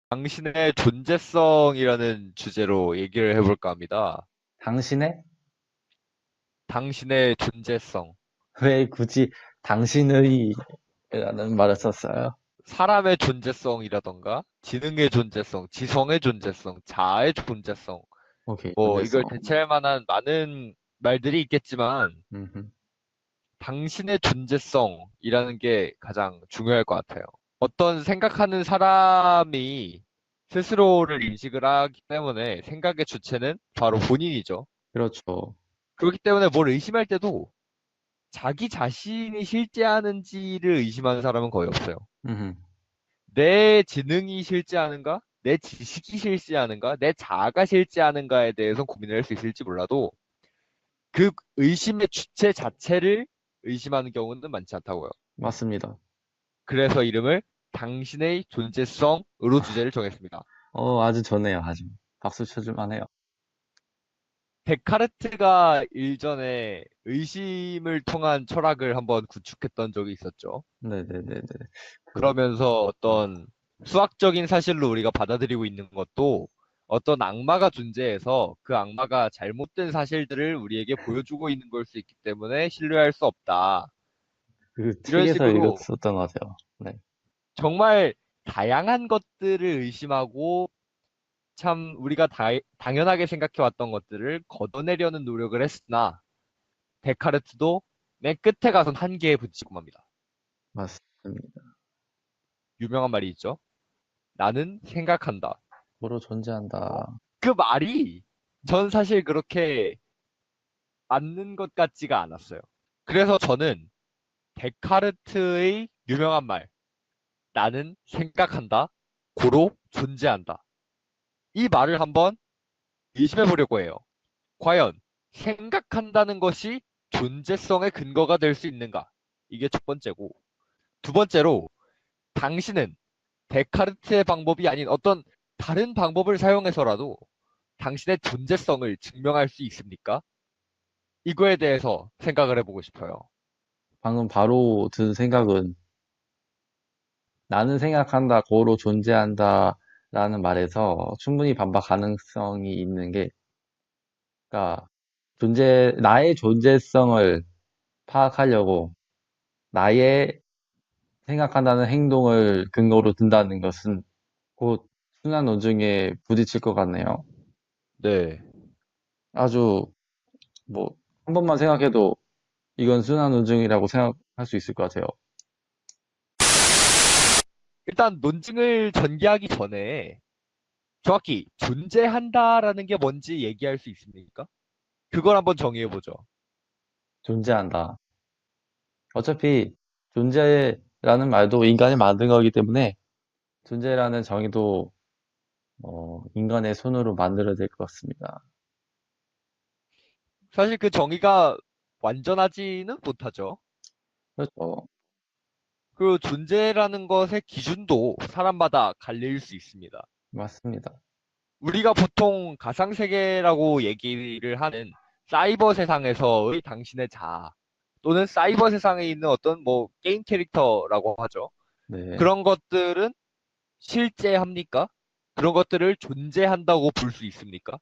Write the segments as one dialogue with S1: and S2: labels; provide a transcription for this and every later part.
S1: 당신의 존재성이라는 주제로 얘기를 해볼까 합니다.
S2: 당신의?
S1: 당신의 존재성.
S2: 왜 굳이 당신의 라는 말을 썼어요?
S1: 사람의 존재성이라던가, 지능의 존재성, 지성의 존재성, 자아의 존재성.
S2: 오케이,
S1: 뭐, 이걸
S2: 존재성.
S1: 대체할 만한 많은 말들이 있겠지만,
S2: 음흠.
S1: 당신의 존재성이라는 게 가장 중요할 것 같아요. 어떤 생각하는 사람이 스스로를 인식을 하기 때문에 생각의 주체는 바로 본인이죠.
S2: 그렇죠.
S1: 그렇기 때문에 뭘 의심할 때도 자기 자신이 실제하는지를 의심하는 사람은 거의 없어요.
S2: 음흠.
S1: 내 지능이 실제하는가? 내 지식이 실제하는가? 내 자아가 실제하는가에 대해서 고민을 할 수 있을지 몰라도 그 의심의 주체 자체를 의심하는 경우는 많지 않다고요.
S2: 맞습니다.
S1: 그래서 이름을 당신의 존재성으로 주제를 정했습니다.
S2: 아주 좋네요, 아주. 박수 쳐줄만 해요.
S1: 데카르트가 일전에 의심을 통한 철학을 한번 구축했던 적이 있었죠.
S2: 네네네네. 그,
S1: 그러면서 어떤 수학적인 사실로 우리가 받아들이고 있는 것도 어떤 악마가 존재해서 그 악마가 잘못된 사실들을 우리에게 보여주고 있는 걸 수 있기 때문에 신뢰할 수 없다.
S2: 그
S1: 이런
S2: 책에서
S1: 식으로
S2: 읽었었던 것 같아요. 네.
S1: 정말 다양한 것들을 의심하고 참 우리가 당연하게 생각해왔던 것들을 걷어내려는 노력을 했으나 데카르트도 맨 끝에 가선 한계에 부딪히고 맙니다.
S2: 맞습니다.
S1: 유명한 말이 있죠. 나는 생각한다.
S2: 서로 존재한다.
S1: 그 말이 전 사실 그렇게 맞는 것 같지가 않았어요. 그래서 저는 데카르트의 유명한 말, 나는 생각한다, 고로 존재한다. 이 말을 한번 의심해 보려고 해요. 과연 생각한다는 것이 존재성의 근거가 될 수 있는가? 이게 첫 번째고, 두 번째로 당신은 데카르트의 방법이 아닌 어떤 다른 방법을 사용해서라도 당신의 존재성을 증명할 수 있습니까? 이거에 대해서 생각을 해보고 싶어요.
S2: 방금 바로 든 생각은 나는 생각한다, 고로 존재한다 라는 말에서 충분히 반박 가능성이 있는 게, 그러니까 나의 존재성을 파악하려고 나의 생각한다는 행동을 근거로 둔다는 것은 곧 순환 논증에 부딪힐 것 같네요.
S1: 네.
S2: 아주 뭐 한 번만 생각해도 이건 순환 논증이라고 생각할 수 있을 것 같아요.
S1: 일단 논증을 전개하기 전에 정확히 존재한다라는 게 뭔지 얘기할 수 있습니까? 그걸 한번 정의해보죠.
S2: 존재한다. 어차피 존재라는 말도 인간이 만든 거기 때문에 존재라는 정의도 인간의 손으로 만들어야 될 것 같습니다.
S1: 사실 그 정의가 완전하지는 못하죠.
S2: 그렇죠.
S1: 그 존재라는 것의 기준도 사람마다 갈릴 수 있습니다.
S2: 맞습니다.
S1: 우리가 보통 가상세계라고 얘기를 하는 사이버 세상에서의 당신의 자아 또는 사이버 세상에 있는 어떤 뭐 게임 캐릭터라고 하죠.
S2: 네.
S1: 그런 것들은 실제합니까? 그런 것들을 존재한다고 볼 수 있습니까?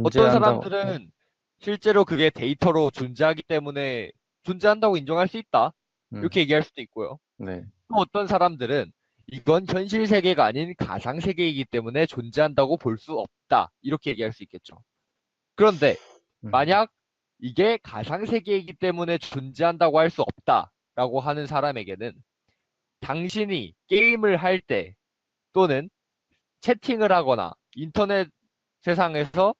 S1: 어떤
S2: 존재한다고.
S1: 사람들은 실제로 그게 데이터로 존재하기 때문에 존재한다고 인정할 수 있다.
S2: 음,
S1: 이렇게 얘기할 수도 있고요.
S2: 네.
S1: 또 어떤 사람들은 이건 현실 세계가 아닌 가상 세계이기 때문에 존재한다고 볼 수 없다. 이렇게 얘기할 수 있겠죠. 그런데
S2: 음,
S1: 만약 이게 가상 세계이기 때문에 존재한다고 할 수 없다라고 하는 사람에게는 당신이 게임을 할 때 또는 채팅을 하거나 인터넷 세상에서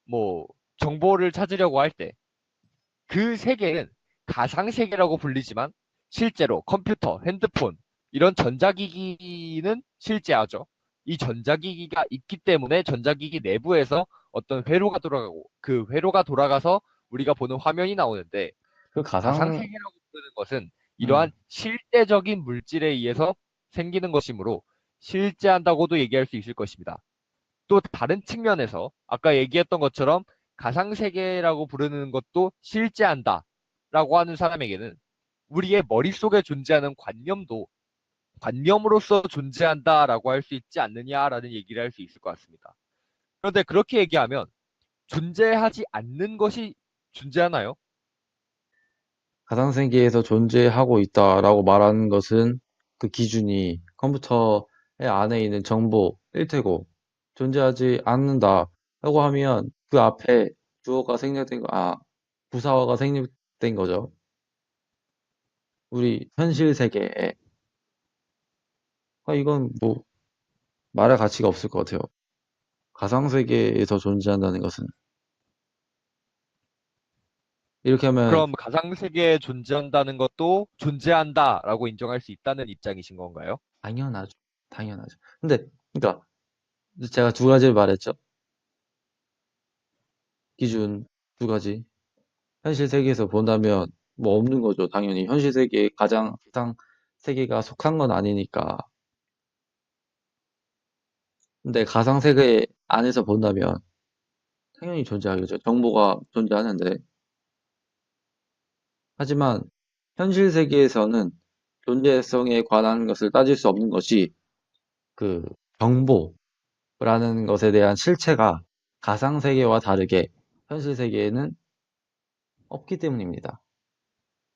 S1: 뭐 정보를 찾으려고 할 때 그 세계는 가상 세계라고 불리지만 실제로 컴퓨터, 핸드폰 이런 전자기기는 실제하죠. 이 전자기기가 있기 때문에 전자기기 내부에서 어떤 회로가 돌아가고 그 회로가 돌아가서 우리가 보는 화면이 나오는데
S2: 그
S1: 가상
S2: 가상,
S1: 세계라고 부르는 것은 이러한
S2: 음,
S1: 실제적인 물질에 의해서 생기는 것이므로 실제한다고도 얘기할 수 있을 것입니다. 또 다른 측면에서 아까 얘기했던 것처럼 가상세계라고 부르는 것도 실제한다 라고 하는 사람에게는 우리의 머릿속에 존재하는 관념도 관념으로서 존재한다라고 할 수 있지 않느냐라는 얘기를 할 수 있을 것 같습니다. 그런데 그렇게 얘기하면 존재하지 않는 것이 존재하나요?
S2: 가상세계에서 존재하고 있다라고 말하는 것은 그 기준이 컴퓨터의 안에 있는 정보일 테고, 존재하지 않는다라고 하면 그 앞에 주어가 생략된 부사어가 생략된 거죠. 우리 현실 세계에. 이건 뭐 말할 가치가 없을 것 같아요. 가상세계에서 존재한다는 것은. 이렇게 하면
S1: 그럼 가상세계에 존재한다는 것도 존재한다라고 인정할 수 있다는 입장이신 건가요?
S2: 당연하죠. 당연하죠. 근데, 그러니까 제가 두 가지를 말했죠. 기준 두 가지. 현실 세계에서 본다면 뭐 없는 거죠. 당연히 현실 세계에 가상 세계가 속한 건 아니니까. 근데 가상 세계 안에서 본다면 당연히 존재하겠죠. 정보가 존재하는데. 하지만 현실 세계에서는 존재성에 관한 것을 따질 수 없는 것이 그 정보라는 것에 대한 실체가 가상 세계와 다르게 현실 세계에는 없기 때문입니다.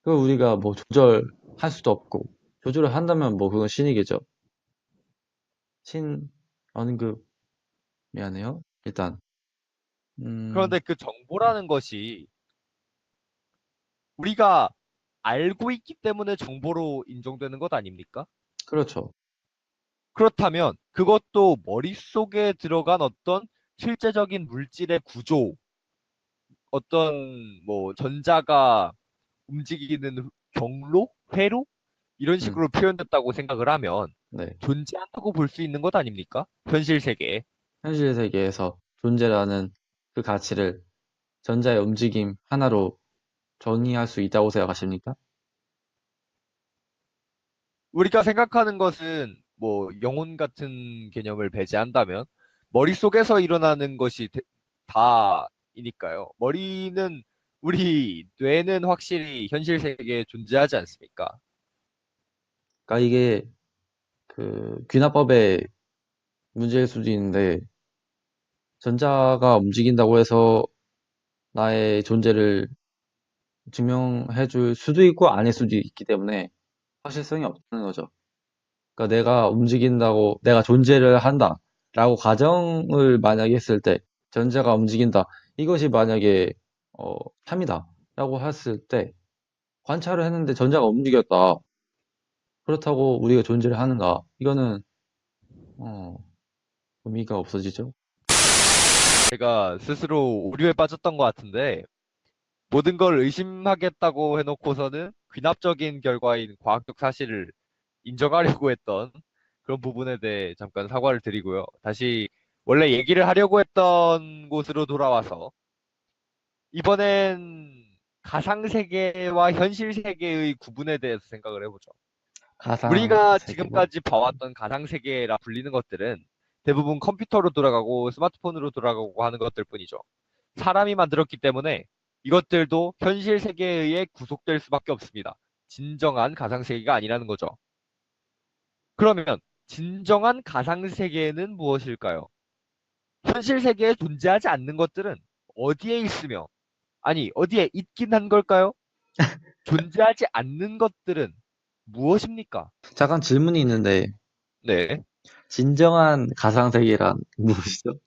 S2: 그걸 우리가 뭐 조절할 수도 없고, 조절을 한다면 뭐 그건 신이겠죠. 신 언급 미안해요. 일단
S1: 그런데 그 정보라는 것이 우리가 알고 있기 때문에 정보로 인정되는 것 아닙니까?
S2: 그렇죠.
S1: 그렇다면 그것도 머릿속에 들어간 어떤 실제적인 물질의 구조, 어떤 뭐 전자가 움직이는 경로, 회로 이런
S2: 음,
S1: 식으로 표현됐다고 생각을 하면
S2: 네.
S1: 존재한다고 볼 수 있는 것 아닙니까? 현실 세계에.
S2: 현실 세계에서 존재라는 그 가치를 전자의 움직임 하나로 정의할 수 있다고 생각하십니까?
S1: 우리가 생각하는 것은 뭐 영혼 같은 개념을 배제한다면 머릿속에서 일어나는 것이 다이니까요. 머리는 우리 뇌는 확실히 현실 세계에 존재하지 않습니까?
S2: 그러니까 이게 그 귀납법의 문제일 수도 있는데, 전자가 움직인다고 해서 나의 존재를 증명해 줄 수도 있고 아닐 수도 있기 때문에 확실성이 없다는 거죠. 그러니까 내가 존재를 한다라고 가정을 만약에 했을 때, 전자가 움직인다. 이것이 만약에 참이다라고 했을 때, 관찰을 했는데 전자가 움직였다. 그렇다고 우리가 존재를 하는가? 이거는 어, 의미가 없어지죠.
S1: 제가 스스로 오류에 빠졌던 것 같은데 모든 걸 의심하겠다고 해놓고서는 귀납적인 결과인 과학적 사실을 인정하려고 했던 그런 부분에 대해 잠깐 사과를 드리고요. 다시 원래 얘기를 하려고 했던 곳으로 돌아와서 이번엔 가상세계와 현실 세계의 구분에 대해서 생각을 해보죠.
S2: 가상
S1: 우리가
S2: 세계와
S1: 지금까지 봐왔던 가상세계라 불리는 것들은 대부분 컴퓨터로 돌아가고 스마트폰으로 돌아가고 하는 것들 뿐이죠. 사람이 만들었기 때문에 이것들도 현실 세계에 의해 구속될 수밖에 없습니다. 진정한 가상세계가 아니라는 거죠. 그러면 진정한 가상세계는 무엇일까요? 현실 세계에 존재하지 않는 것들은 어디에 있으며, 아니, 어디에 있긴 한 걸까요? 존재하지 않는 것들은 무엇입니까?
S2: 잠깐 질문이 있는데,
S1: 네.
S2: 진정한 가상 세계란 무엇이죠?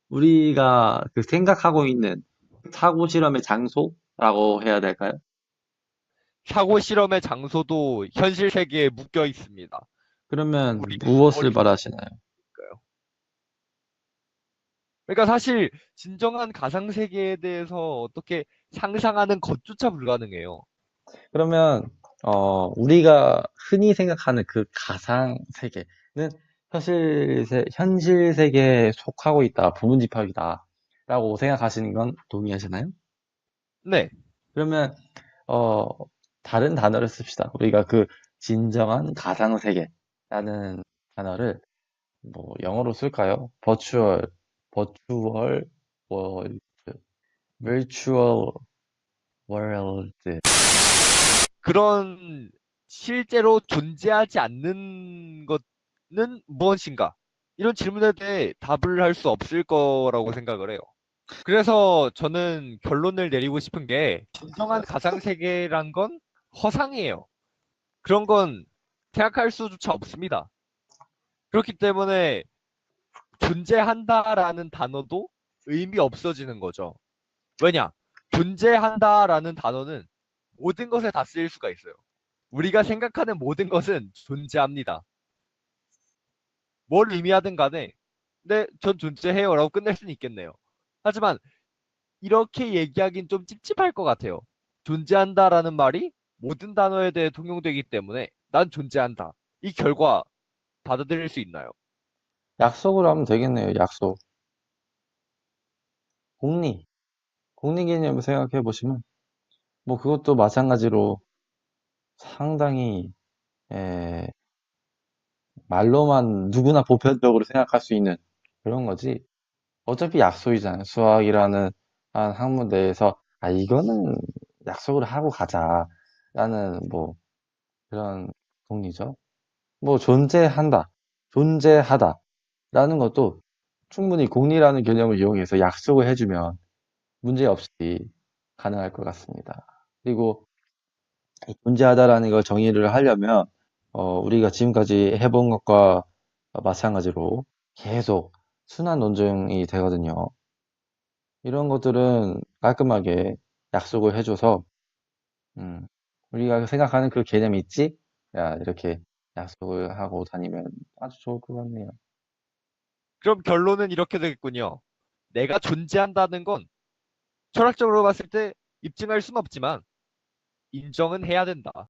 S2: 우리가 그 생각하고 있는 사고 실험의 장소라고 해야 될까요?
S1: 사고 실험의 장소도 현실 세계에 묶여 있습니다.
S2: 그러면
S1: 우리가
S2: 무엇을
S1: 머릿속에요.
S2: 말하시나요?
S1: 그러니까 사실 진정한 가상 세계에 대해서 어떻게 상상하는 것조차 불가능해요.
S2: 그러면 우리가 흔히 생각하는 그 가상 세계는 현실 세계에 속하고 있다, 부분집합이다라고 생각하시는 건 동의하시나요?
S1: 네.
S2: 그러면 어, 다른 단어를 씁시다. 우리가 그 진정한 가상 세계라는 단어를 뭐 영어로 쓸까요? 버추얼 월드, virtual world.
S1: 그런 실제로 존재하지 않는 것은 무엇인가? 이런 질문에 대해 답을 할 수 없을 거라고 생각을 해요. 그래서 저는 결론을 내리고 싶은 게 진정한 가상세계란 건 허상이에요. 그런 건 생각할 수조차 없습니다. 그렇기 때문에 존재한다라는 단어도 의미 없어지는 거죠. 왜냐? 존재한다라는 단어는 모든 것에 다 쓰일 수가 있어요. 우리가 생각하는 모든 것은 존재합니다. 뭘 의미하든 간에, 네, 전 존재해요 라고 끝낼 수는 있겠네요. 하지만 이렇게 얘기하긴 좀 찝찝할 것 같아요. 존재한다라는 말이 모든 단어에 대해 통용되기 때문에 난 존재한다. 이 결과 받아들일 수 있나요?
S2: 약속으로 하면 되겠네요. 약속. 공리. 공리 개념을 생각해 보시면 뭐 그것도 마찬가지로 상당히 에, 말로만 누구나 보편적으로 생각할 수 있는 그런 거지. 어차피 약속이잖아요. 수학이라는 한 학문 내에서 아 이거는 약속을 하고 가자라는 뭐 그런 공리죠. 뭐 존재한다, 존재하다라는 것도 충분히 공리라는 개념을 이용해서 약속을 해주면 문제없이 가능할 것 같습니다. 그리고 이 존재하다라는 걸 정의를 하려면 우리가 지금까지 해본 것과 마찬가지로 계속 순환 논증이 되거든요. 이런 것들은 깔끔하게 약속을 해줘서 음, 우리가 생각하는 그 개념이 있지? 야, 이렇게 약속을 하고 다니면 아주 좋을 것 같네요.
S1: 그럼 결론은 이렇게 되겠군요. 내가 존재한다는 건 철학적으로 봤을 때 입증할 수는 없지만 인정은 해야 된다.